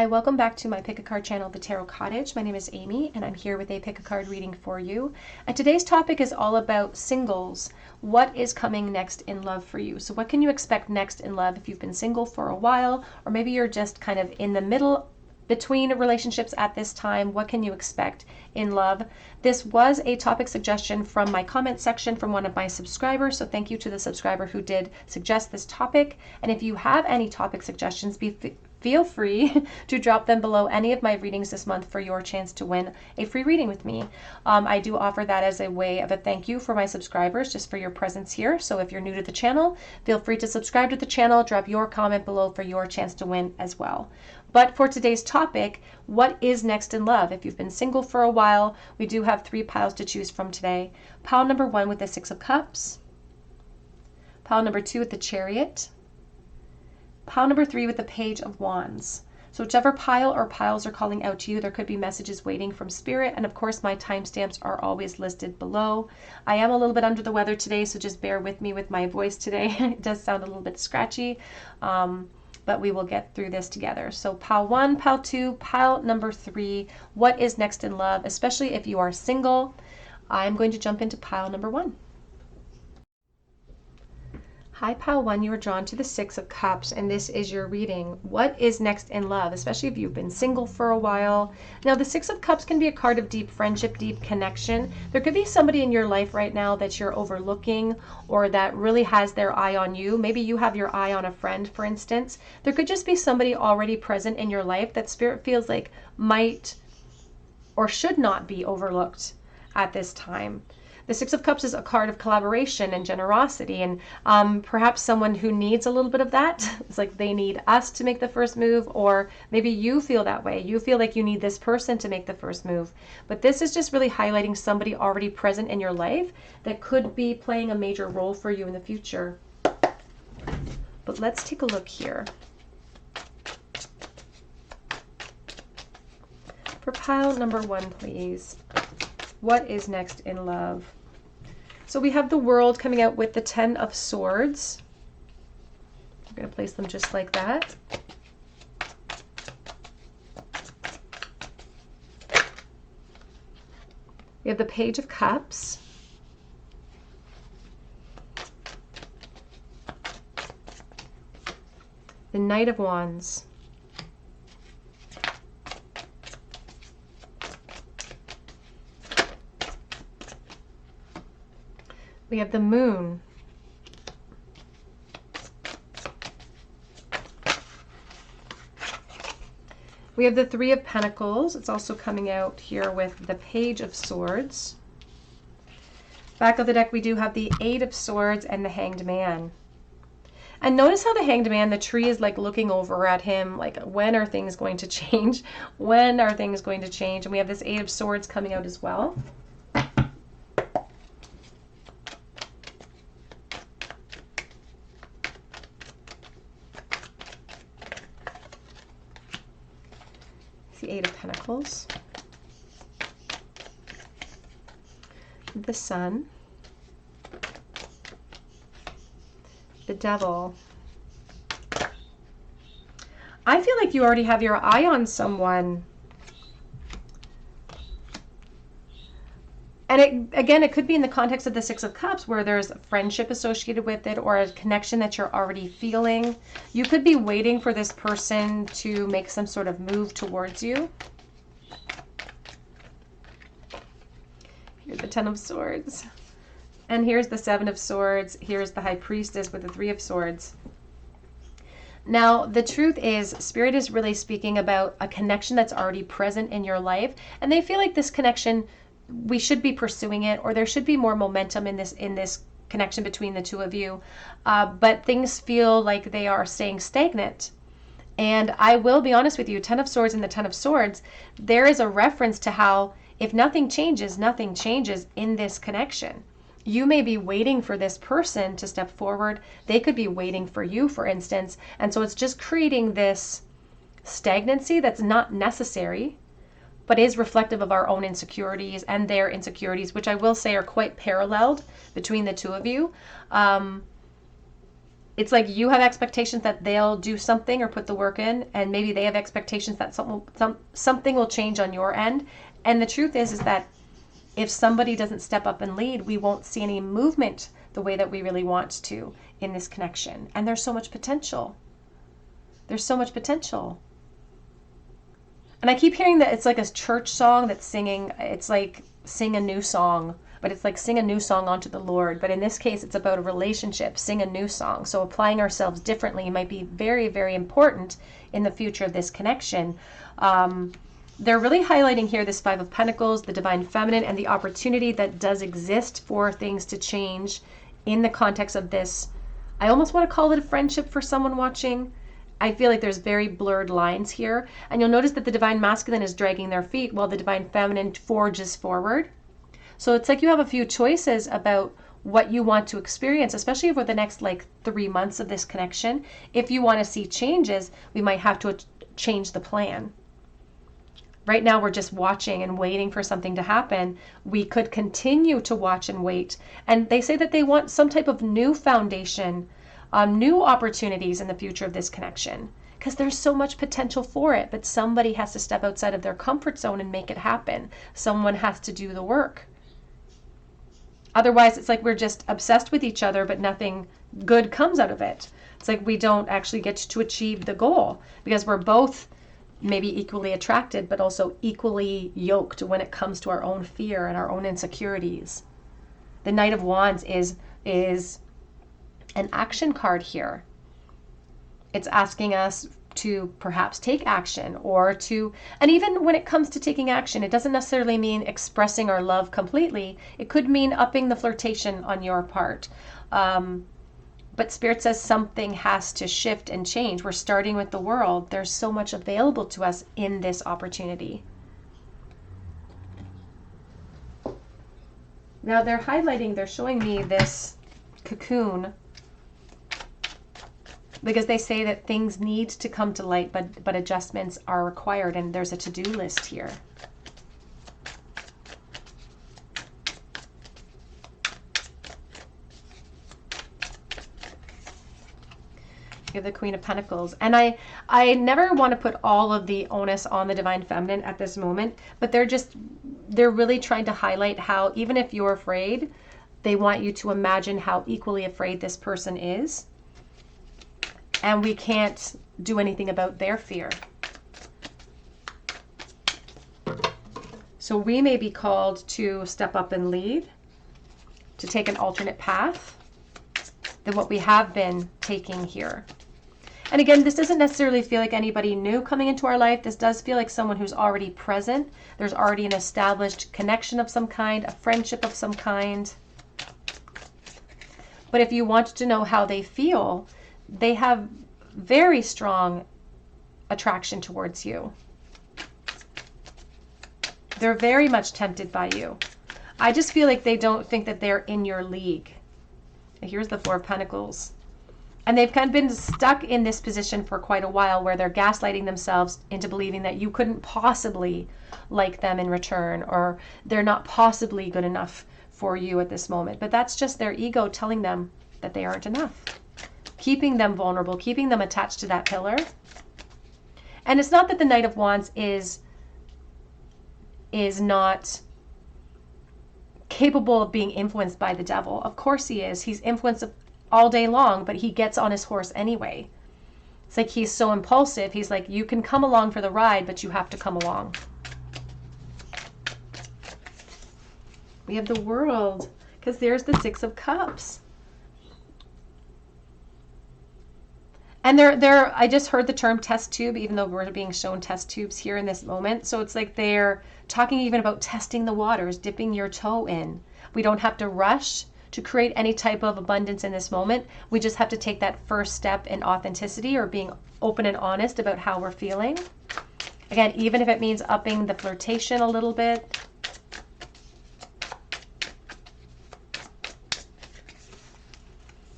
welcome back to my pick a card channel, the Tarot Cottage. My name is Amy and I'm here with a pick a card reading for you. And today's topic is all about singles. What is coming next in love for you? So what can you expect next in love if you've been single for a while, or maybe you're just kind of in the middle between relationships at this time? What can you expect in love? This was a topic suggestion from my comment section from one of my subscribers, so thank you to the subscriber who did suggest this topic. And if you have any topic suggestions, feel free to drop them below any of my readings this month for your chance to win a free reading with me. I do offer that as a way of a thank you for my subscribers, just for your presence here. So if you're new to the channel, feel free to subscribe to the channel, drop your comment below for your chance to win as well. But for today's topic, what is next in love? If you've been single for a while, we do have 3 piles to choose from today. Pile number 1 with the 6 of Cups. Pile number 2 with the Chariot. Pile number 3 with the Page of Wands. So whichever pile or piles are calling out to you, there could be messages waiting from Spirit. And of course, my timestamps are always listed below. I am a little bit under the weather today, so just bear with me with my voice today. It does sound a little bit scratchy, but we will get through this together. So pile 1, pile 2, pile number 3. What is next in love, especially if you are single? I'm going to jump into pile number 1. Hi, pile 1, you are drawn to the 6 of Cups, and this is your reading. What is next in love, especially if you've been single for a while? Now, the 6 of Cups can be a card of deep friendship, deep connection. There could be somebody in your life right now that you're overlooking, or that really has their eye on you. Maybe you have your eye on a friend, for instance. There could just be somebody already present in your life that Spirit feels like might or should not be overlooked at this time. The 6 of Cups is a card of collaboration and generosity, and perhaps someone who needs a little bit of that. It's like they need us to make the first move, or maybe you feel that way. You feel like you need this person to make the first move. But this is just really highlighting somebody already present in your life that could be playing a major role for you in the future. But let's take a look here. For pile number 1, please. What is next in love? So we have the World coming out with the 10 of Swords. I'm going to place them just like that. We have the Page of Cups. The Knight of Wands. We have the Moon. We have the 3 of Pentacles. It's also coming out here with the Page of Swords. Back of the deck, we do have the 8 of Swords and the Hanged Man. And notice how the Hanged Man, the tree is like looking over at him, like, when are things going to change? When are things going to change? And we have this 8 of Swords coming out as well. The 8 of Pentacles, the Sun, the Devil. I feel like you already have your eye on someone. And it could be in the context of the 6 of Cups, where there's friendship associated with it, or a connection that you're already feeling. You could be waiting for this person to make some sort of move towards you. Here's the 10 of Swords. And here's the 7 of Swords. Here's the High Priestess with the 3 of Swords. Now, the truth is, Spirit is really speaking about a connection that's already present in your life. And they feel like this connection, we should be pursuing it, or there should be more momentum in this connection between the two of you, but things feel like they are staying stagnant. And I will be honest with you, 10 of Swords and the 10 of Swords, there is a reference to how if nothing changes in this connection. You may be waiting for this person to step forward. They could be waiting for you, for instance. And so it's just creating this stagnancy that's not necessary, but is reflective of our own insecurities and their insecurities, which I will say are quite paralleled between the two of you. It's like you have expectations that they'll do something or put the work in, and maybe they have expectations that something will change on your end. And the truth is that if somebody doesn't step up and lead, we won't see any movement the way that we really want to in this connection. And there's so much potential. There's so much potential. And I keep hearing that it's like a church song that's singing, it's like sing a new song, but it's like sing a new song unto the Lord. But in this case, it's about a relationship, sing a new song. So applying ourselves differently might be very, very important in the future of this connection. They're really highlighting here this Five of Pentacles, the Divine Feminine, and the opportunity that does exist for things to change in the context of this. I almost want to call it a friendship for someone watching. I feel like there's very blurred lines here. And you'll notice that the Divine Masculine is dragging their feet while the Divine Feminine forges forward. So it's like you have a few choices about what you want to experience, especially over the next like 3 months of this connection. If you want to see changes, we might have to change the plan. Right now, we're just watching and waiting for something to happen. We could continue to watch and wait. And they say that they want some type of new foundation, new opportunities in the future of this connection, because there's so much potential for it. But somebody has to step outside of their comfort zone and make it happen. Someone has to do the work. Otherwise, it's like we're just obsessed with each other, but nothing good comes out of it. It's like we don't actually get to achieve the goal because we're both maybe equally attracted, but also equally yoked when it comes to our own fear and our own insecurities. The Knight of Wands is an action card here. It's asking us to perhaps take action and even when it comes to taking action, it doesn't necessarily mean expressing our love completely. It could mean upping the flirtation on your part. But Spirit says something has to shift and change. We're starting with the world. There's so much available to us in this opportunity. Now they're showing me this cocoon because they say that things need to come to light, but adjustments are required, and there's a to-do list here. You have the Queen of Pentacles. And I never want to put all of the onus on the Divine Feminine at this moment, but they're really trying to highlight how even if you're afraid, they want you to imagine how equally afraid this person is. And we can't do anything about their fear. So we may be called to step up and lead, to take an alternate path than what we have been taking here. And again, this doesn't necessarily feel like anybody new coming into our life. This does feel like someone who's already present. There's already an established connection of some kind, a friendship of some kind. But if you want to know how they feel, they have very strong attraction towards you. They're very much tempted by you. I just feel like they don't think that they're in your league. Here's the Four of Pentacles. And they've kind of been stuck in this position for quite a while where they're gaslighting themselves into believing that you couldn't possibly like them in return, or they're not possibly good enough for you at this moment. But that's just their ego telling them that they aren't enough, keeping them vulnerable, keeping them attached to that pillar. And it's not that the Knight of Wands is not capable of being influenced by the devil. Of course he is. He's influenced all day long, but he gets on his horse anyway. It's like he's so impulsive. He's like, you can come along for the ride, but you have to come along. We have the World, because there's the Six of Cups. And I just heard the term test tube, even though we're being shown test tubes here in this moment. So it's like they're talking even about testing the waters, dipping your toe in. We don't have to rush to create any type of abundance in this moment. We just have to take that first step in authenticity, or being open and honest about how we're feeling. Again, even if it means upping the flirtation a little bit.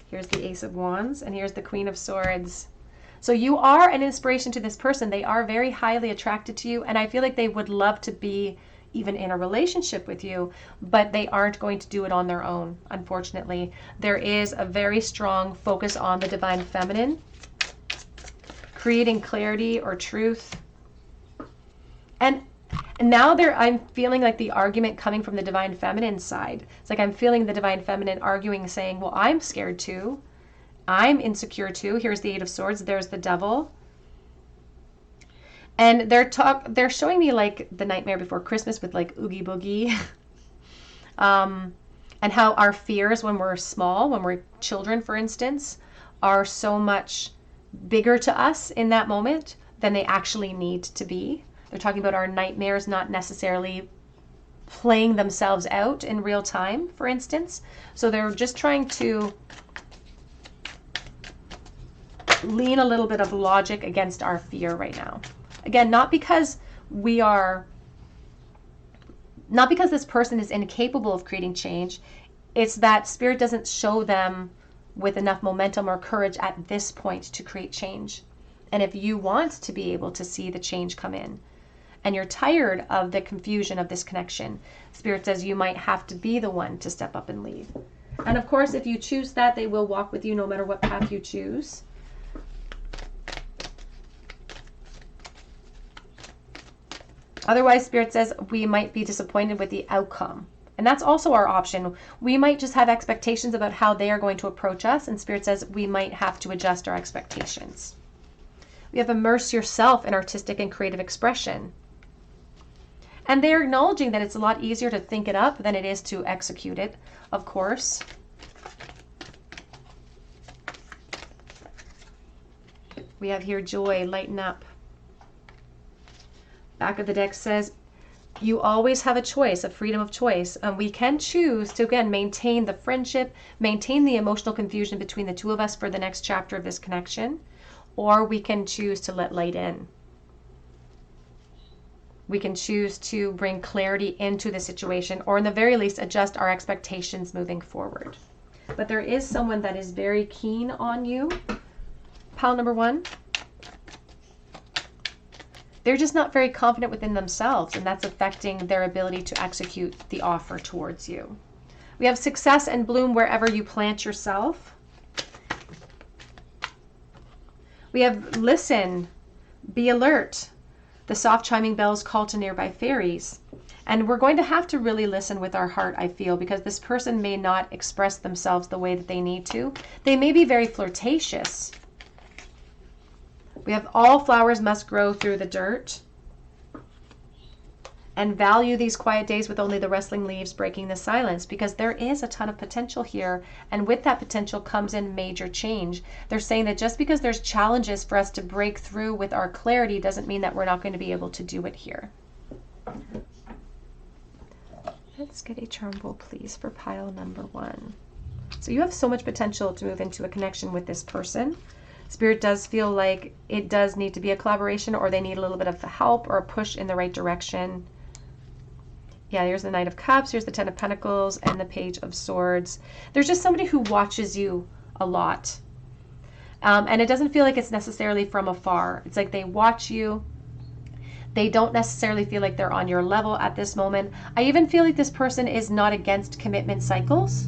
Here's the Ace of Wands, and here's the Queen of Swords. So you are an inspiration to this person. They are very highly attracted to you, and I feel like they would love to be even in a relationship with you, but they aren't going to do it on their own, unfortunately. There is a very strong focus on the divine feminine, creating clarity or truth. And now I'm feeling like the argument coming from the divine feminine side. It's like I'm feeling the divine feminine arguing, saying, well, I'm scared too. I'm insecure too. Here's the Eight of Swords. There's the Devil. And they're showing me like the Nightmare Before Christmas with like Oogie Boogie. And how our fears when we're small, when we're children, for instance, are so much bigger to us in that moment than they actually need to be. They're talking about our nightmares not necessarily playing themselves out in real time, for instance. So they're just trying to lean a little bit of logic against our fear right now. Again, not because this person is incapable of creating change. It's that Spirit doesn't show them with enough momentum or courage at this point to create change. And if you want to be able to see the change come in, and you're tired of the confusion of this connection, Spirit says you might have to be the one to step up and lead. And of course, if you choose that, they will walk with you no matter what path you choose. Otherwise, Spirit says we might be disappointed with the outcome. And that's also our option. We might just have expectations about how they are going to approach us, and Spirit says we might have to adjust our expectations. We have immerse yourself in artistic and creative expression. And they're acknowledging that it's a lot easier to think it up than it is to execute it, of course. We have here joy, lighten up. Back of the deck says, you always have a choice, a freedom of choice. And we can choose to, again, maintain the friendship, maintain the emotional confusion between the two of us for the next chapter of this connection, or we can choose to let light in. We can choose to bring clarity into the situation, or in the very least, adjust our expectations moving forward. But there is someone that is very keen on you, pile number one. They're just not very confident within themselves, and that's affecting their ability to execute the offer towards you. We have success and bloom wherever you plant yourself. We have listen, be alert. The soft chiming bells call to nearby fairies. And we're going to have to really listen with our heart, I feel, because this person may not express themselves the way that they need to. They may be very flirtatious. We have all flowers must grow through the dirt. And value these quiet days with only the rustling leaves breaking the silence, because there is a ton of potential here. And with that potential comes in major change. They're saying that just because there's challenges for us to break through with our clarity doesn't mean that we're not going to be able to do it here. Let's get a charm bowl, please, for pile number one. So you have so much potential to move into a connection with this person. Spirit does feel like it does need to be a collaboration, or they need a little bit of help or a push in the right direction. Yeah, here's the Knight of Cups, here's the Ten of Pentacles, and the Page of Swords. There's just somebody who watches you a lot. And it doesn't feel like it's necessarily from afar. It's like they watch you. They don't necessarily feel like they're on your level at this moment. I even feel like this person is not against commitment cycles.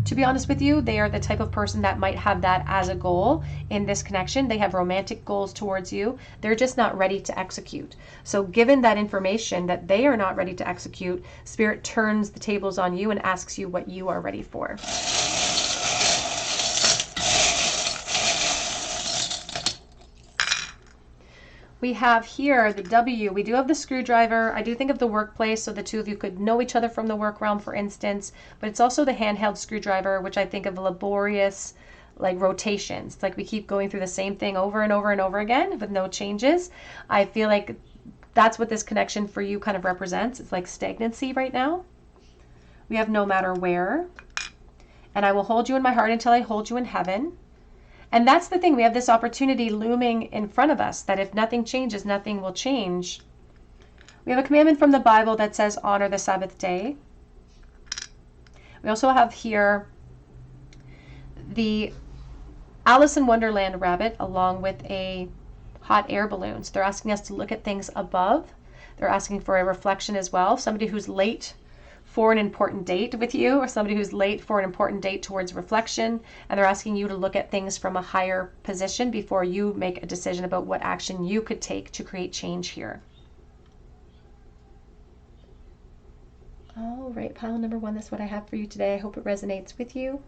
To be honest with you, they are the type of person that might have that as a goal in this connection. They have romantic goals towards you. They're just not ready to execute. So given that information that they are not ready to execute, Spirit turns the tables on you and asks you what you are ready for. We have here the W. We do have the screwdriver. I do think of the workplace, so the two of you could know each other from the work realm, for instance. But it's also the handheld screwdriver, which I think of laborious, like rotations. It's like we keep going through the same thing over and over and over again with no changes. I feel like that's what this connection for you kind of represents. It's like stagnancy right now. We have no matter where. And I will hold you in my heart until I hold you in heaven. And that's the thing, we have this opportunity looming in front of us that if nothing changes, nothing will change. We have a commandment from the Bible that says, honor the Sabbath day. We also have here the Alice in Wonderland rabbit along with a hot air balloon. So they're asking us to look at things above. They're asking for a reflection as well. Somebody who's late for an important date with you, or somebody who's late for an important date towards reflection, and they're asking you to look at things from a higher position before you make a decision about what action you could take to create change here. All right, pile number 1, that's what I have for you today. I hope it resonates with you.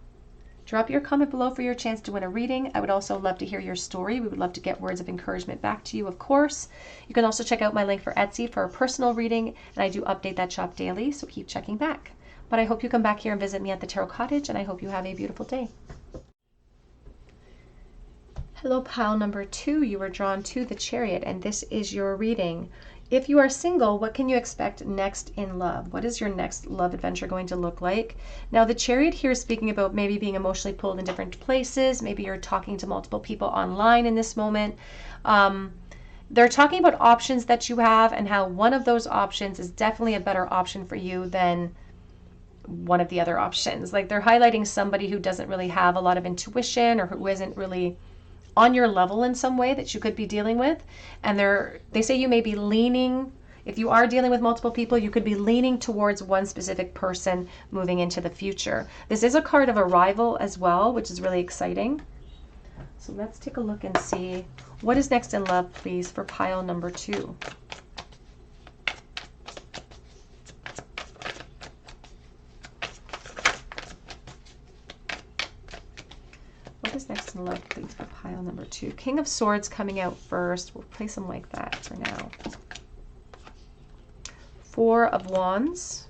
Drop your comment below for your chance to win a reading. I would also love to hear your story. We would love to get words of encouragement back to you, of course. You can also check out my link for Etsy for a personal reading, and I do update that shop daily, so keep checking back. But I hope you come back here and visit me at the Tarot Cottage, and I hope you have a beautiful day. Hello, pile number 2. You were drawn to the Chariot, and this is your reading. If you are single, what can you expect next in love? What is your next love adventure going to look like? Now, the Chariot here is speaking about maybe being emotionally pulled in different places. Maybe you're talking to multiple people online in this moment. They're talking about options that you have and how one of those options is definitely a better option for you than one of the other options. Like, they're highlighting somebody who doesn't really have a lot of intuition, or who isn't really on your level in some way that you could be dealing with. And they say you may be leaning, if you are dealing with multiple people, you could be leaning towards one specific person moving into the future. This is a card of arrival as well, which is really exciting. So let's take a look and see what is next in love, please, for pile number 2. What is next in love, please, for pile number 2? King of Swords coming out first. We'll place them like that for now. 4 of Wands.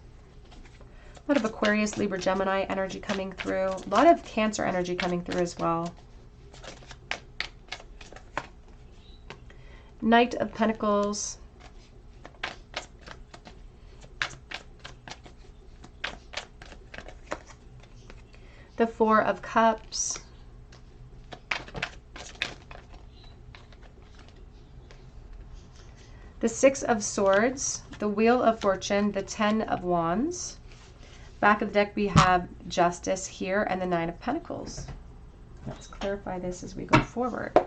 A lot of Aquarius, Libra, Gemini energy coming through. A lot of Cancer energy coming through as well. Knight of Pentacles. The 4 of Cups. The 6 of Swords, the Wheel of Fortune, the 10 of Wands. Back of the deck we have Justice here, and the 9 of Pentacles. Let's clarify this as we go forward.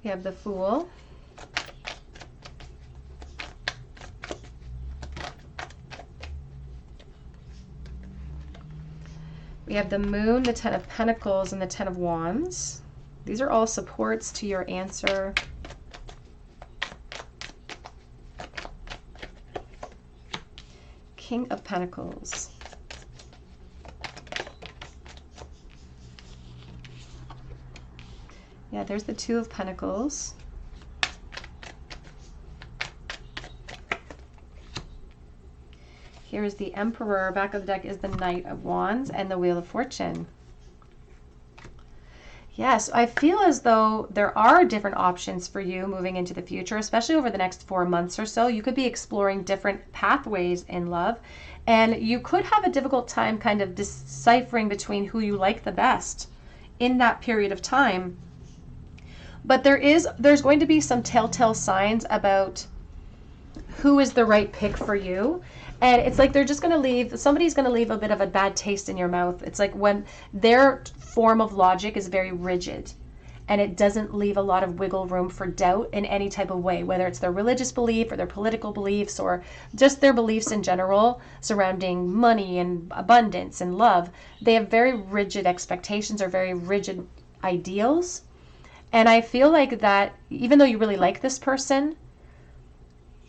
We have the Fool. We have the Moon, the 10 of Pentacles, and the 10 of Wands. These are all supports to your answer. King of Pentacles. Yeah, there's the 2 of Pentacles. Here is the Emperor. Back of the deck is the Knight of Wands and the Wheel of Fortune. Yes, I feel as though there are different options for you moving into the future, especially over the next 4 months or so. You could be exploring different pathways in love, and you could have a difficult time kind of deciphering between who you like the best in that period of time. But there's going to be some telltale signs about who is the right pick for you. And it's like somebody's going to leave a bit of a bad taste in your mouth. It's like when their form of logic is very rigid and it doesn't leave a lot of wiggle room for doubt in any type of way, whether it's their religious belief or their political beliefs or just their beliefs in general surrounding money and abundance and love. They have very rigid expectations or very rigid ideals. And I feel like that even though you really like this person,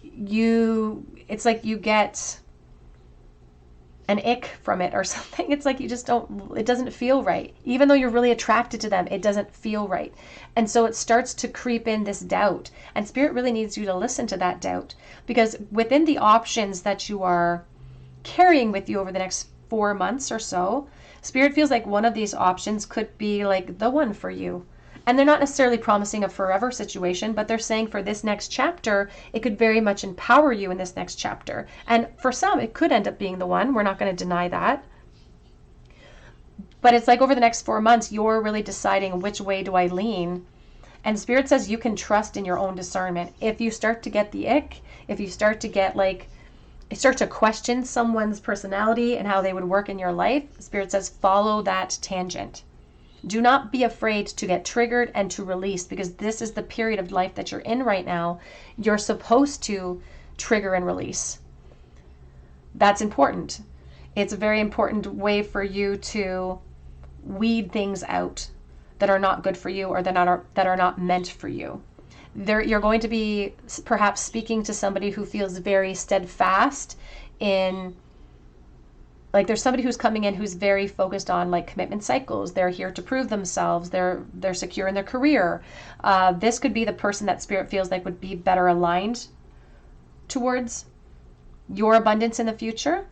it's like you get an ick from it or something. It's like it doesn't feel right. Even though you're really attracted to them, it doesn't feel right. And so it starts to creep in this doubt. And Spirit really needs you to listen to that doubt, because within the options that you are carrying with you over the next 4 months or so, Spirit feels like one of these options could be like the one for you. And they're not necessarily promising a forever situation, but they're saying for this next chapter, it could very much empower you in this next chapter. And for some, it could end up being the one. We're not going to deny that. But it's like over the next 4 months, you're really deciding which way do I lean. And Spirit says you can trust in your own discernment. If you start to get the ick, if you start to get like start to question someone's personality and how they would work in your life, Spirit says follow that tangent. Do not be afraid to get triggered and to release, because this is the period of life that you're in right now. You're supposed to trigger and release. That's important. It's a very important way for you to weed things out that are not good for you or that are not meant for you. You're going to be perhaps speaking to somebody who feels very steadfast in, like, there's somebody who's coming in who's very focused on like commitment cycles. They're here to prove themselves. They're secure in their career. This could be the person that Spirit feels like would be better aligned towards your abundance in the future.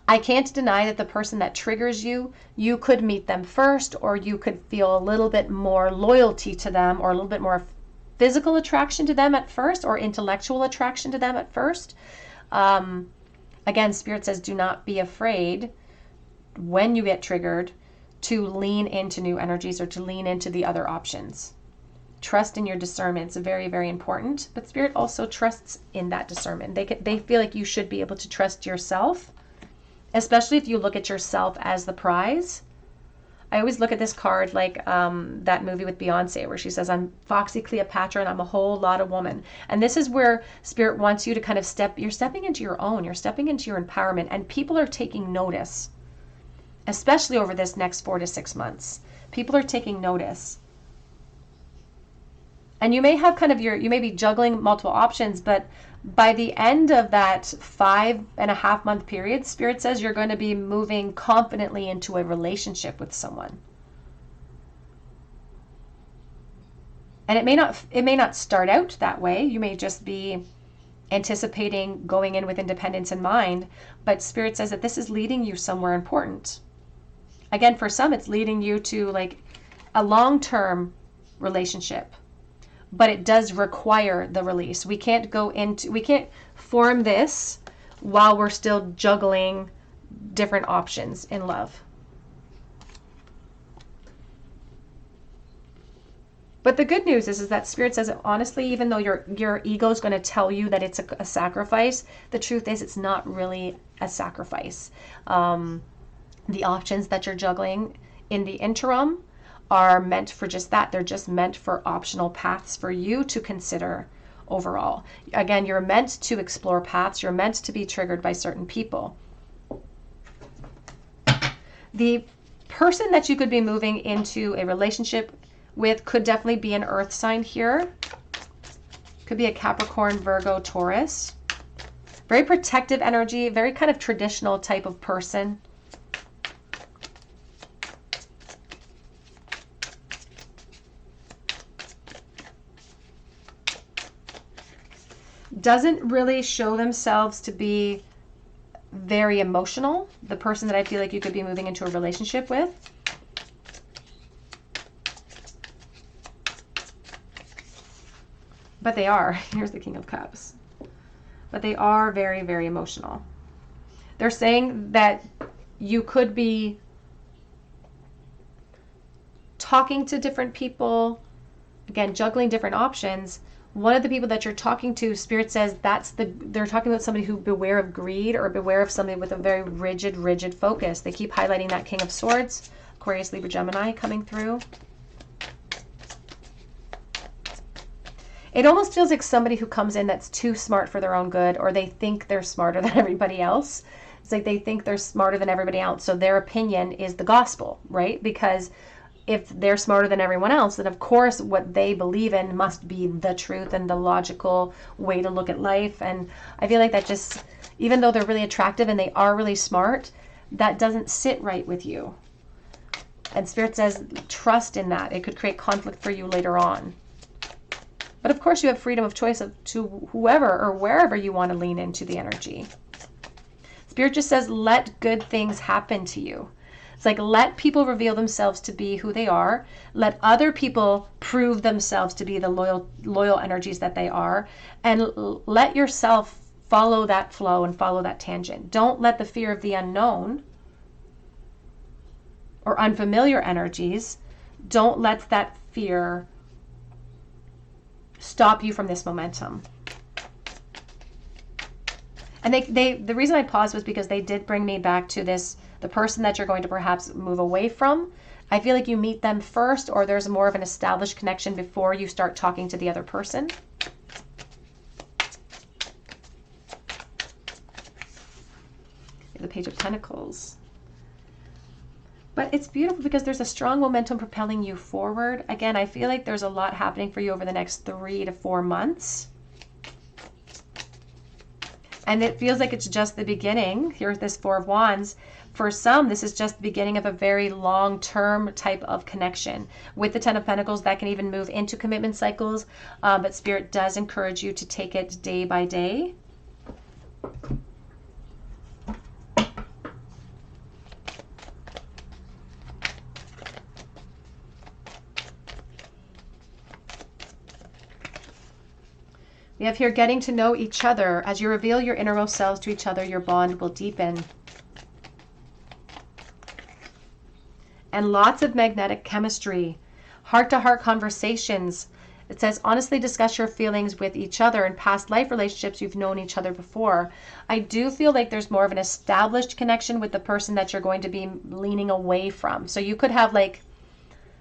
I can't deny that the person that triggers you, you could meet them first, or you could feel a little bit more loyalty to them, or a little bit more physical attraction to them at first, or intellectual attraction to them at first. Again, Spirit says do not be afraid when you get triggered to lean into new energies or to lean into the other options. Trust in your discernment. It's very, very important. But Spirit also trusts in that discernment. They feel like you should be able to trust yourself, especially if you look at yourself as the prize. I always look at this card like that movie with Beyonce where she says, I'm Foxy Cleopatra and I'm a whole lot of woman. And this is where Spirit wants you to kind of you're stepping into your own, you're stepping into your empowerment, and people are taking notice, especially over this next 4 to 6 months. People are taking notice. And you may have kind of you may be juggling multiple options, but by the end of that 5.5 month period, Spirit says you're going to be moving confidently into a relationship with someone. And it may not start out that way. You may just be anticipating going in with independence in mind, but Spirit says that this is leading you somewhere important. Again, for some, it's leading you to like a long-term relationship. But it does require the release. We can't form this while we're still juggling different options in love. But the good news is that Spirit says, honestly, even though your ego is going to tell you that it's a sacrifice, the truth is it's not really a sacrifice. The options that you're juggling in the interim are meant for just that. They're just meant for optional paths for you to consider overall. Again, you're meant to explore paths. You're meant to be triggered by certain people. The person that you could be moving into a relationship with could definitely be an earth sign here. Could be a Capricorn, Virgo, Taurus. Very protective energy, very kind of traditional type of person. Doesn't really show themselves to be very emotional, the person that I feel like you could be moving into a relationship with. But they are. Here's the King of Cups. But they are very, very emotional. They're saying that you could be talking to different people, again, juggling different options. One of the people that you're talking to, Spirit says they're talking about somebody who beware of greed or beware of somebody with a very rigid focus. They keep highlighting that King of Swords, Aquarius, Libra, Gemini coming through. It almost feels like somebody who comes in that's too smart for their own good, or they think they're smarter than everybody else. It's like they think they're smarter than everybody else, so their opinion is the gospel, right? Because if they're smarter than everyone else, then of course what they believe in must be the truth and the logical way to look at life. And I feel like that just, even though they're really attractive and they are really smart, that doesn't sit right with you. And Spirit says trust in that. It could create conflict for you later on. But of course you have freedom of choice to whoever or wherever you want to lean into the energy. Spirit just says let good things happen to you. It's like let people reveal themselves to be who they are. Let other people prove themselves to be the loyal energies that they are. And let yourself follow that flow and follow that tangent. Don't let the fear of the unknown or unfamiliar energies, don't let that fear stop you from this momentum. And the reason I paused was because they did bring me back to this, the person that you're going to perhaps move away from. I feel like you meet them first, or there's more of an established connection before you start talking to the other person. The Page of Pentacles. But it's beautiful because there's a strong momentum propelling you forward. Again, I feel like there's a lot happening for you over the next 3 to 4 months. And it feels like it's just the beginning. Here's this Four of Wands. For some, this is just the beginning of a very long-term type of connection. With the Ten of Pentacles, that can even move into commitment cycles. But Spirit does encourage you to take it day by day. We have here getting to know each other. As you reveal your innermost selves to each other, your bond will deepen. And lots of magnetic chemistry, heart-to-heart conversations. It says, honestly discuss your feelings with each other. In past life relationships, you've known each other before. I do feel like there's more of an established connection with the person that you're going to be leaning away from. So you could have like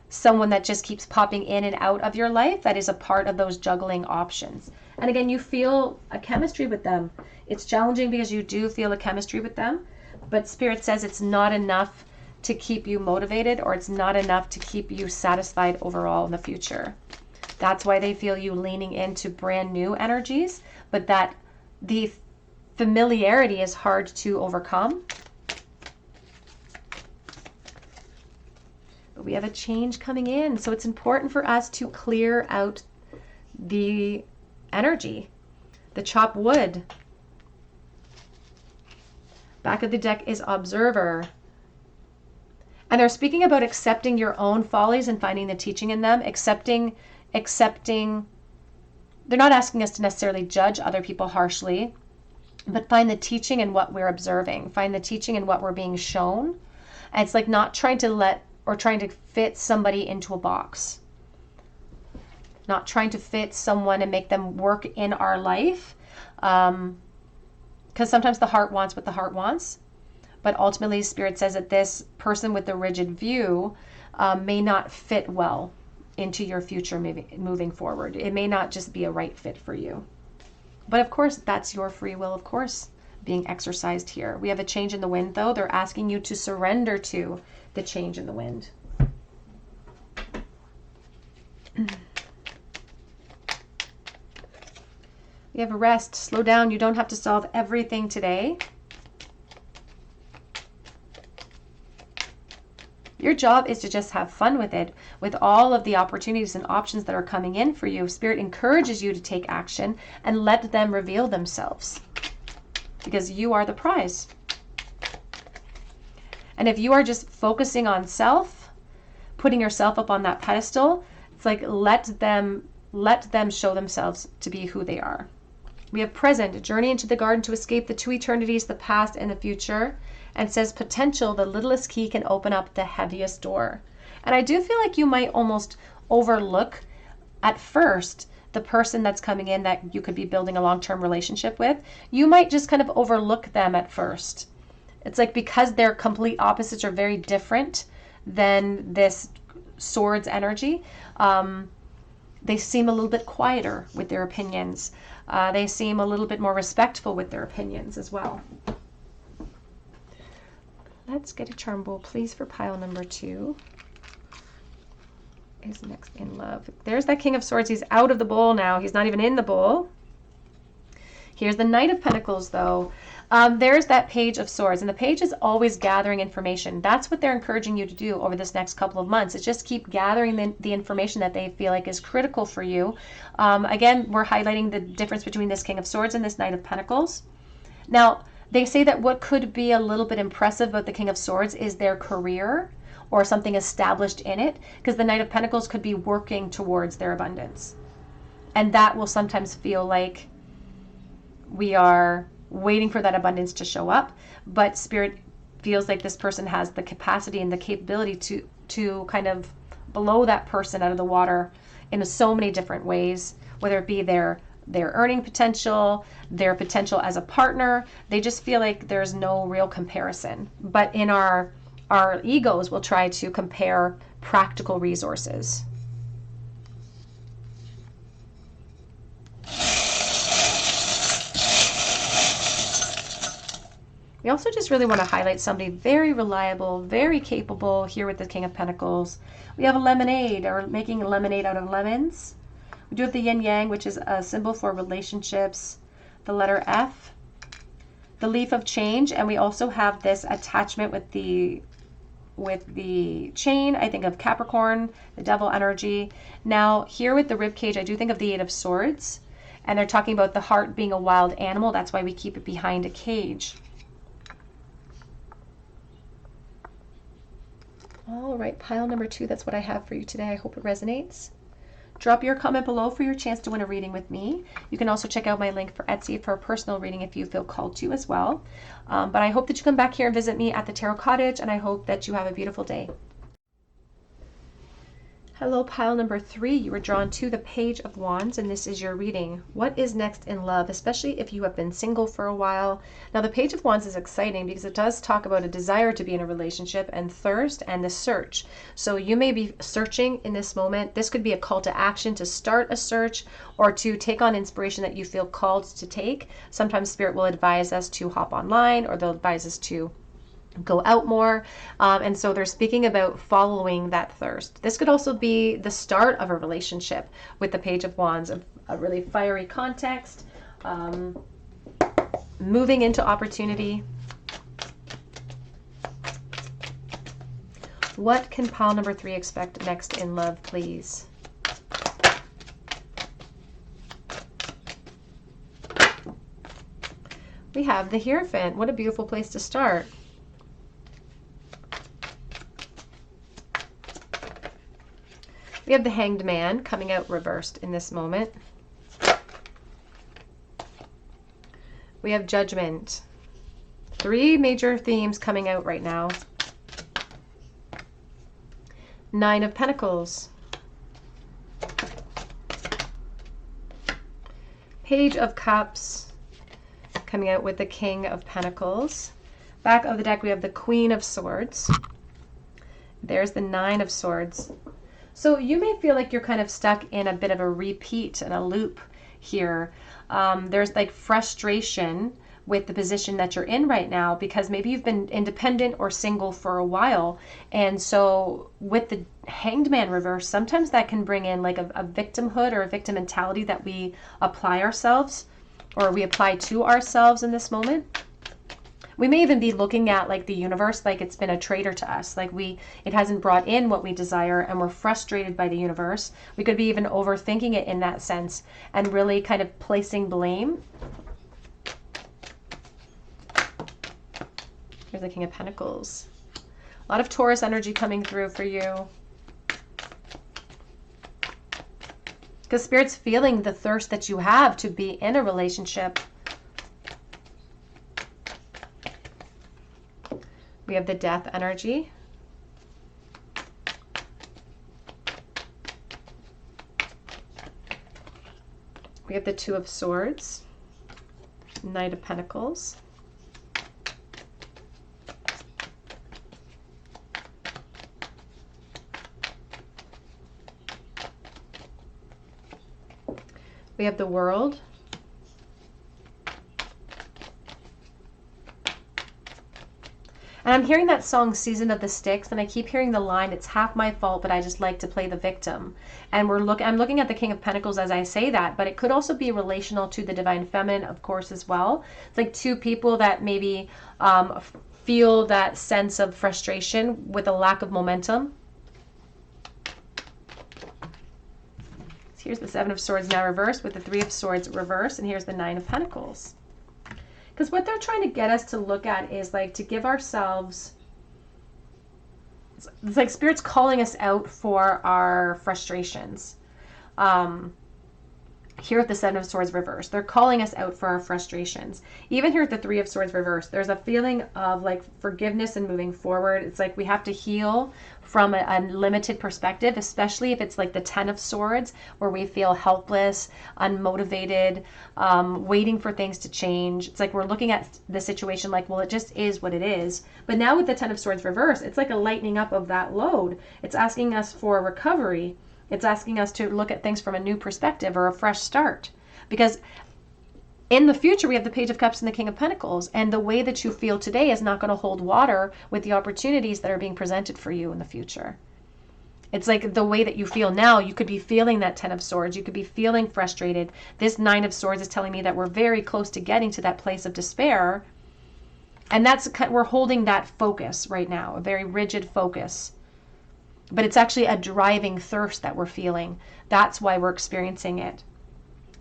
someone that just keeps popping in and out of your life that is a part of those juggling options. And again, you feel a chemistry with them. It's challenging because you do feel a chemistry with them, but Spirit says it's not enough to keep you motivated, or it's not enough to keep you satisfied overall in the future. That's why they feel you leaning into brand new energies, but that the familiarity is hard to overcome. But we have a change coming in, so it's important for us to clear out the energy, the chopped wood. Back of the deck is Observer. And they're speaking about accepting your own follies and finding the teaching in them, accepting. They're not asking us to necessarily judge other people harshly, but find the teaching in what we're observing, find the teaching in what we're being shown. And it's like not trying to fit somebody into a box. Not trying to fit someone and make them work in our life. Because sometimes the heart wants what the heart wants. But ultimately, Spirit says that this person with the rigid view may not fit well into your future moving forward. It may not just be a right fit for you. But of course, that's your free will, of course, being exercised here. We have a change in the wind, though. They're asking you to surrender to the change in the wind. We have a rest. Slow down. You don't have to solve everything today. Your job is to just have fun with it, with all of the opportunities and options that are coming in for you. Spirit encourages you to take action and let them reveal themselves, because you are the prize. And if you are just focusing on self, putting yourself up on that pedestal, it's like let them show themselves to be who they are. We have present, a journey into the garden to escape the two eternities, the past and the future. And says potential, the littlest key can open up the heaviest door. And I do feel like you might almost overlook at first the person that's coming in that you could be building a long-term relationship with. You might just kind of overlook them at first. It's like because they're complete opposites or very different than this swords energy, they seem a little bit quieter with their opinions. They seem a little bit more respectful with their opinions as well. Let's get a charm bowl, please, for pile number 2. Is next in love. There's that King of Swords. He's out of the bowl now. He's not even in the bowl. Here's the Knight of Pentacles, though. There's that Page of Swords, and the Page is always gathering information. That's what they're encouraging you to do over this next couple of months, is just keep gathering the information that they feel like is critical for you. Again, we're highlighting the difference between this King of Swords and this Knight of Pentacles. Now, they say that what could be a little bit impressive about the King of Swords is their career or something established in it, because the Knight of Pentacles could be working towards their abundance. And that will sometimes feel like we are waiting for that abundance to show up, but Spirit feels like this person has the capacity and the capability to kind of blow that person out of the water in so many different ways, whether it be their their earning potential, their potential as a partner. They just feel like there's no real comparison. But in our egos, we'll try to compare practical resources. We also just really want to highlight somebody very reliable, very capable here with the King of Pentacles. We have a lemonade, or making a lemonade out of lemons. We do have the yin yang, which is a symbol for relationships, the letter F, the leaf of change, and we also have this attachment with the chain, I think of Capricorn, the devil energy. Now here with the rib cage, I do think of the Eight of Swords, and they're talking about the heart being a wild animal. That's why we keep it behind a cage. All right, pile number 2, that's what I have for you today. I hope it resonates. Drop your comment below for your chance to win a reading with me. You can also check out my link for Etsy for a personal reading if you feel called to as well. But I hope that you come back here and visit me at the Tarot Cottage, and I hope that you have a beautiful day. Hello, pile number 3. You were drawn to the Page of Wands, and this is your reading. What is next in love, especially if you have been single for a while? Now, the Page of Wands is exciting because it does talk about a desire to be in a relationship and thirst and the search. So you may be searching in this moment. This could be a call to action to start a search or to take on inspiration that you feel called to take. Sometimes Spirit will advise us to hop online, or they'll advise us to go out more, and so they're speaking about following that thirst. This could also be the start of a relationship with the Page of Wands, a really fiery context, moving into opportunity. What can pile number 3 expect next in love, please? We have the Hierophant. What a beautiful place to start. We have the Hanged Man coming out reversed in this moment. We have Judgment. 3 major themes coming out right now. 9 of Pentacles. Page of Cups coming out with the King of Pentacles. Back of the deck we have the Queen of Swords. There's the 9 of Swords. So you may feel like you're kind of stuck in a bit of a repeat and a loop here. There's like frustration with the position that you're in right now because maybe you've been independent or single for a while. And so with the Hanged Man reverse, sometimes that can bring in like a victimhood or a victim mentality that we apply ourselves, or we apply to ourselves in this moment. We may even be looking at like the universe like it's been a traitor to us, like it hasn't brought in what we desire, and we're frustrated by the universe. We could be even overthinking it in that sense and really kind of placing blame. Here's the King of Pentacles. A lot of Taurus energy coming through for you. Because Spirit's feeling the thirst that you have to be in a relationship. We have the Death energy. We have the Two of Swords, Knight of Pentacles. We have the World. And I'm hearing that song, Season of the Sticks, and I keep hearing the line, it's half my fault, but I just like to play the victim. And I'm looking at the King of Pentacles as I say that, but it could also be relational to the Divine Feminine, of course, as well. It's like two people that maybe feel that sense of frustration with a lack of momentum. So here's the Seven of Swords now reversed with the Three of Swords reversed, and here's the Nine of Pentacles. Because what they're trying to get us to look at is like to give ourselves, it's like Spirit's calling us out for our frustrations. Here at the Seven of Swords reversed, they're calling us out for our frustrations. Even here at the Three of Swords reversed, there's a feeling of like forgiveness and moving forward. It's like we have to heal from a limited perspective, especially if it's like the Ten of Swords, where we feel helpless, unmotivated, waiting for things to change. It's like we're looking at the situation like, well, it just is what it is. But now with the Ten of Swords reverse, it's like a lightening up of that load. It's asking us for recovery. It's asking us to look at things from a new perspective or a fresh start. Because in the future, we have the Page of Cups and the King of Pentacles, and the way that you feel today is not going to hold water with the opportunities that are being presented for you in the future. It's like the way that you feel now, you could be feeling that Ten of Swords, you could be feeling frustrated. This Nine of Swords is telling me that we're very close to getting to that place of despair, and we're holding that focus right now, a very rigid focus. But it's actually a driving thirst that we're feeling. That's why we're experiencing it.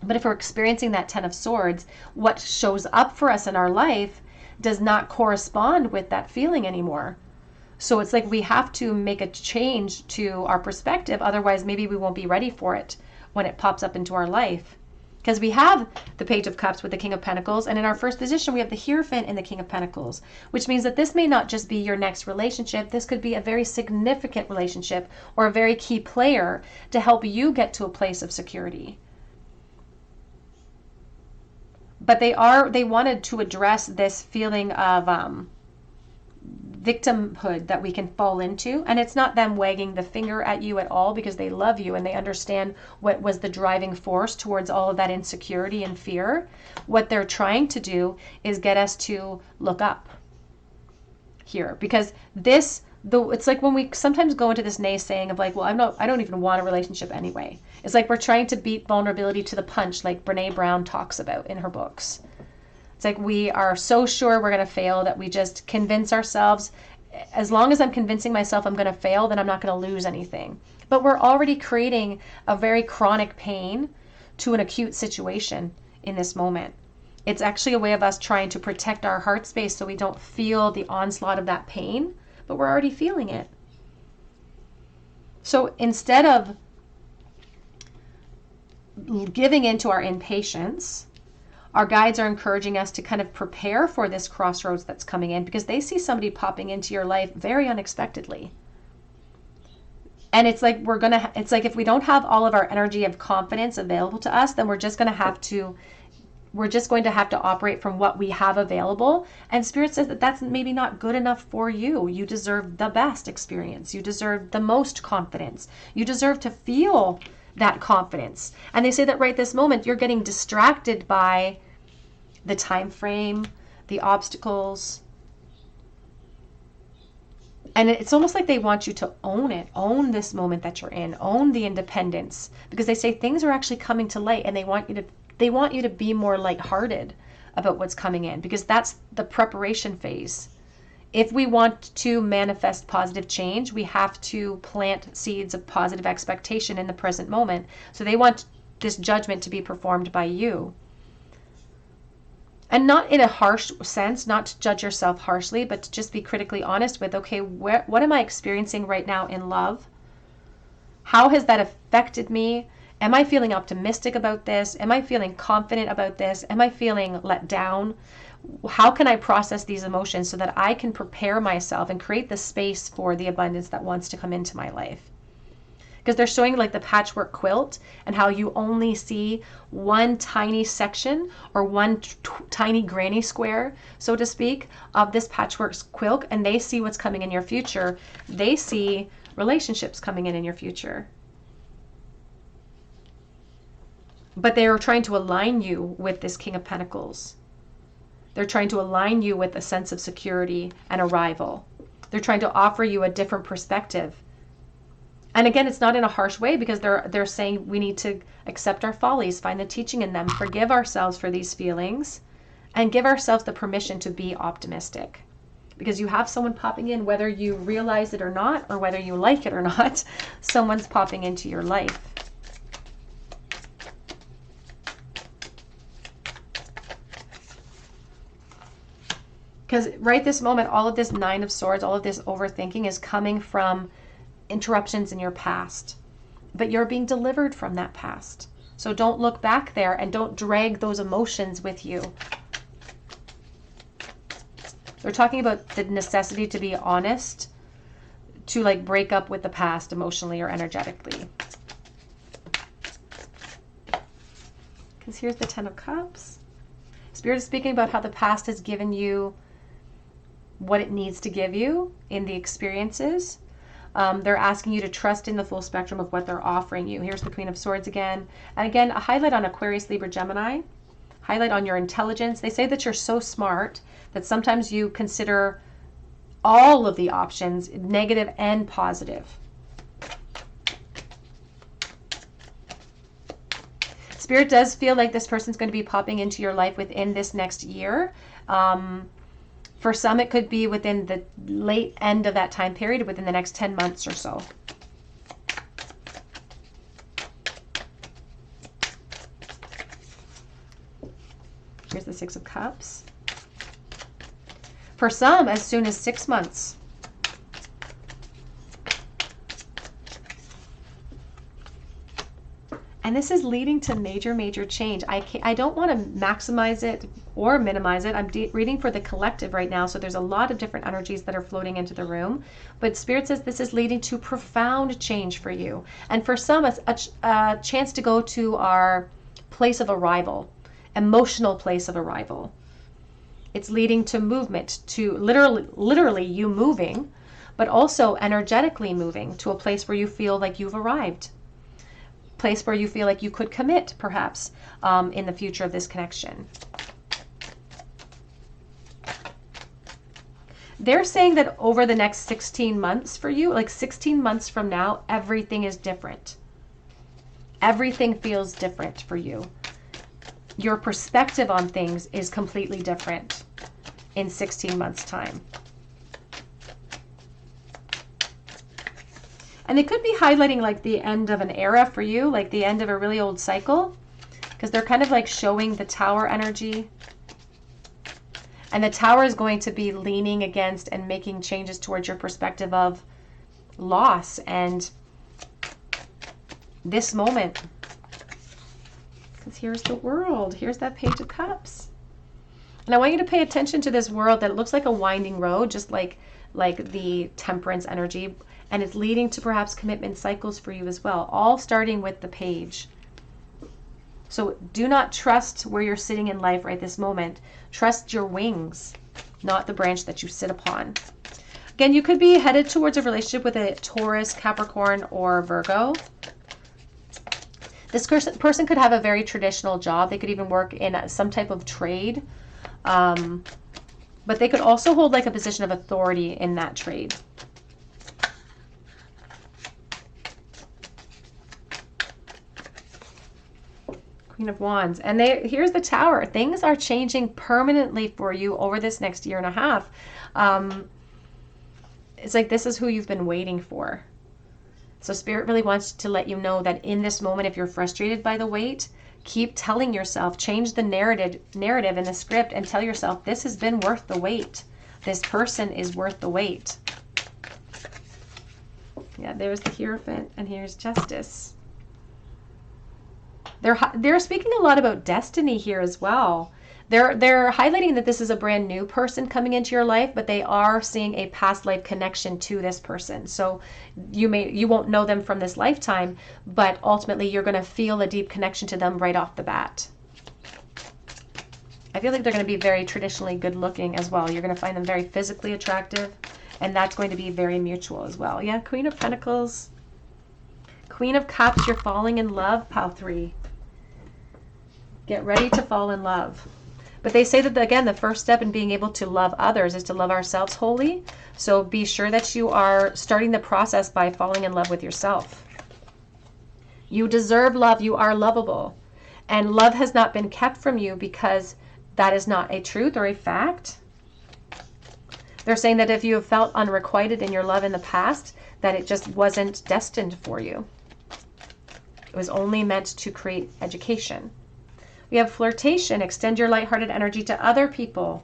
But if we're experiencing that Ten of Swords, what shows up for us in our life does not correspond with that feeling anymore. So it's like we have to make a change to our perspective. Otherwise, maybe we won't be ready for it when it pops up into our life. Because we have the Page of Cups with the King of Pentacles. And in our first position, we have the Hierophant and the King of Pentacles, which means that this may not just be your next relationship. This could be a very significant relationship or a very key player to help you get to a place of security. But they wanted to address this feeling of victimhood that we can fall into. And it's not them wagging the finger at you at all, because they love you and they understand what was the driving force towards all of that insecurity and fear. What they're trying to do is get us to look up here, because it's like when we sometimes go into this naysaying of like, well, I don't even want a relationship anyway. It's like we're trying to beat vulnerability to the punch, like Brene Brown talks about in her books. It's like we are so sure we're going to fail that we just convince ourselves, as long as I'm convincing myself I'm going to fail, then I'm not going to lose anything. But we're already creating a very chronic pain to an acute situation in this moment. It's actually a way of us trying to protect our heart space so we don't feel the onslaught of that pain, but we're already feeling it. So instead of giving into our impatience, our guides are encouraging us to kind of prepare for this crossroads that's coming in, because they see somebody popping into your life very unexpectedly. And it's like it's like if we don't have all of our energy of confidence available to us, then we're just going to have to operate from what we have available. And Spirit says that that's maybe not good enough for you. You deserve the best experience. You deserve the most confidence. You deserve to feel that confidence. And they say that right this moment, you're getting distracted by the time frame, the obstacles. And it's almost like they want you to own this moment that you're in, own the independence, because they say things are actually coming to light, and they want you to be more lighthearted about what's coming in, because that's the preparation phase. If we want to manifest positive change, we have to plant seeds of positive expectation in the present moment. So they want this judgment to be performed by you. And not in a harsh sense, not to judge yourself harshly, but to just be critically honest with, okay, what am I experiencing right now in love? How has that affected me? Am I feeling optimistic about this? Am I feeling confident about this? Am I feeling let down? How can I process these emotions so that I can prepare myself and create the space for the abundance that wants to come into my life? Because they're showing like the patchwork quilt, and how you only see one tiny section or one tiny granny square, so to speak, of this patchwork quilt, and they see what's coming in your future. They see relationships coming in your future. But they are trying to align you with this King of Pentacles. They're trying to align you with a sense of security and arrival. They're trying to offer you a different perspective. And again, it's not in a harsh way, because they're saying we need to accept our follies, find the teaching in them, forgive ourselves for these feelings, and give ourselves the permission to be optimistic. Because you have someone popping in, whether you realize it or not, or whether you like it or not, someone's popping into your life. Because right this moment, all of this Nine of Swords, all of this overthinking is coming from interruptions in your past. But you're being delivered from that past. So don't look back there, and don't drag those emotions with you. They're talking about the necessity to be honest, to like break up with the past emotionally or energetically. Because here's the Ten of Cups. Spirit is speaking about how the past has given you what it needs to give you in the experiences. They're asking you to trust in the full spectrum of what they're offering you. Here's the Queen of Swords again. And again, a highlight on Aquarius, Libra, Gemini. Highlight on your intelligence. They say that you're so smart that sometimes you consider all of the options, negative and positive. Spirit does feel like this person's going to be popping into your life within this next year. For some, it could be within the late end of that time period, within the next 10 months or so. Here's the Six of Cups. For some, as soon as 6 months. And this is leading to major, major change. I don't want to maximize it or minimize it. I'm reading for the collective right now, so there's a lot of different energies that are floating into the room. But Spirit says this is leading to profound change for you. And for some, a chance to go to our place of arrival, emotional place of arrival. It's leading to movement, to literally you moving, but also energetically moving to a place where you feel like you've arrived. Place where you feel like you could commit, perhaps, in the future of this connection. They're saying that over the next 16 months for you, like 16 months from now, everything is different. Everything feels different for you. Your perspective on things is completely different in 16 months' time. And they could be highlighting like the end of an era for you, like the end of a really old cycle, because they're kind of like showing the Tower energy. And the Tower is going to be leaning against and making changes towards your perspective of loss and this moment. Because here's the World. Here's that Page of Cups. And I want you to pay attention to this world that looks like a winding road, just like the Temperance energy. And it's leading to perhaps commitment cycles for you as well, all starting with the Page. So do not trust where you're sitting in life right this moment. Trust your wings, not the branch that you sit upon. Again, you could be headed towards a relationship with a Taurus, Capricorn, or Virgo. This person could have a very traditional job. They could even work in some type of trade. But they could also hold like a position of authority in that trade. Queen of Wands. And here's the Tower. Things are changing permanently for you over this next year and a half. It's like this is who you've been waiting for. So Spirit really wants to let you know that in this moment, if you're frustrated by the wait, keep telling yourself, change the narrative in the script and tell yourself, this has been worth the wait. This person is worth the wait. Yeah, there's the Hierophant and here's Justice. They're speaking a lot about destiny here as well. They're highlighting that this is a brand new person coming into your life, but they are seeing a past life connection to this person. So you won't know them from this lifetime, but ultimately you're going to feel a deep connection to them right off the bat. I feel like they're going to be very traditionally good looking as well. You're going to find them very physically attractive, and that's going to be very mutual as well. Yeah, Queen of Pentacles. Queen of Cups, you're falling in love, pile 3. Get ready to fall in love. But they say that, again, the first step in being able to love others is to love ourselves wholly. So be sure that you are starting the process by falling in love with yourself. You deserve love. You are lovable. And love has not been kept from you because that is not a truth or a fact. They're saying that if you have felt unrequited in your love in the past, that it just wasn't destined for you. It was only meant to create education. We have flirtation. Extend your lighthearted energy to other people.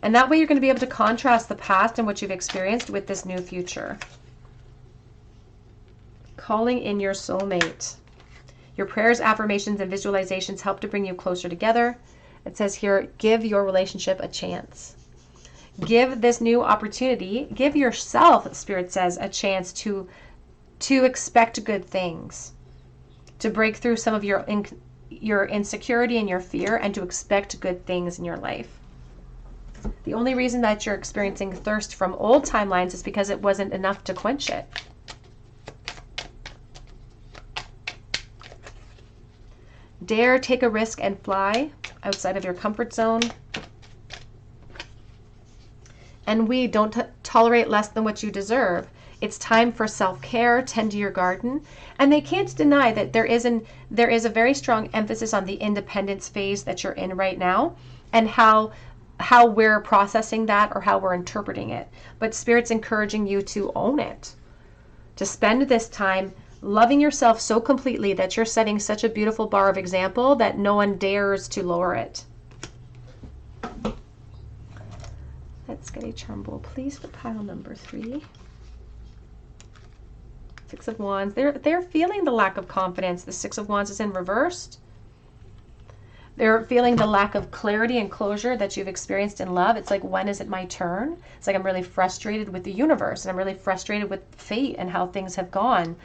And that way you're going to be able to contrast the past and what you've experienced with this new future. Calling in your soulmate. Your prayers, affirmations, and visualizations help to bring you closer together. It says here, give your relationship a chance. Give this new opportunity, give yourself, Spirit says, a chance to expect good things, to break through some of your insecurity and your fear, and to expect good things in your life. The only reason that you're experiencing thirst from old timelines is because it wasn't enough to quench it. Dare take a risk and fly outside of your comfort zone. And we don't tolerate less than what you deserve. It's time for self-care, tend to your garden. And they can't deny that there is a very strong emphasis on the independence phase that you're in right now, and how we're processing that or how we're interpreting it. But Spirit's encouraging you to own it, to spend this time loving yourself so completely that you're setting such a beautiful bar of example that no one dares to lower it. Let's get a charm bowl, please, for pile number 3. 6 of Wands. They're feeling the lack of confidence. The 6 of Wands is in reversed. They're feeling the lack of clarity and closure that you've experienced in love. It's like, when is it my turn? It's like, I'm really frustrated with the universe, and I'm really frustrated with fate and how things have gone.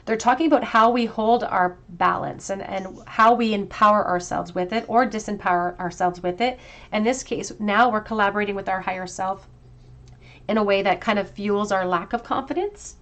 They're talking about how we hold our balance and how we empower ourselves with it or disempower ourselves with it. In this case, now we're collaborating with our higher self in a way that kind of fuels our lack of confidence.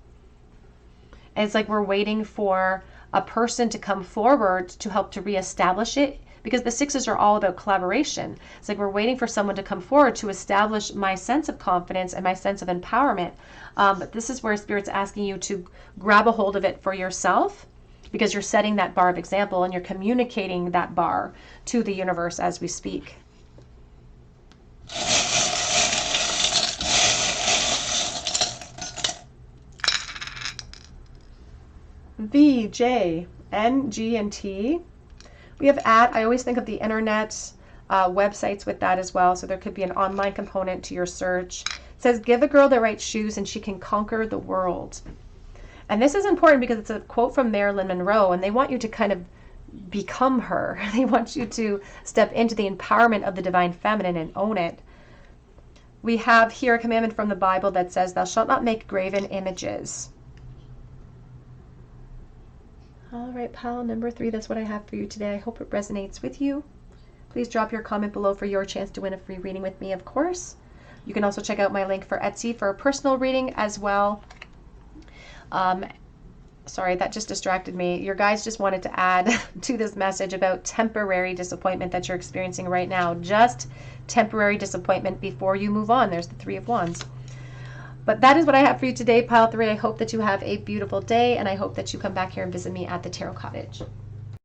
And it's like we're waiting for a person to come forward to help to reestablish it, because the 6s are all about collaboration. It's like we're waiting for someone to come forward to establish my sense of confidence and my sense of empowerment. But this is where Spirit's asking you to grab a hold of it for yourself, because you're setting that bar of example and you're communicating that bar to the universe as we speak. V, J, N, G, and T. We have at. I always think of the internet, websites with that as well. So there could be an online component to your search. It says, give a girl the right shoes and she can conquer the world. And this is important because it's a quote from Marilyn Monroe, and they want you to kind of become her. They want you to step into the empowerment of the divine feminine and own it. We have here a commandment from the Bible that says, thou shalt not make graven images. All right, pile number 3, that's what I have for you today. I hope it resonates with you. Please drop your comment below for your chance to win a free reading with me, of course. You can also check out my link for Etsy for a personal reading as well. Sorry, that just distracted me. Your guys just wanted to add to this message about temporary disappointment that you're experiencing right now. Just temporary disappointment before you move on. There's the 3 of Wands. But that is what I have for you today, pile 3. I hope that you have a beautiful day, and I hope that you come back here and visit me at the Tarot Cottage.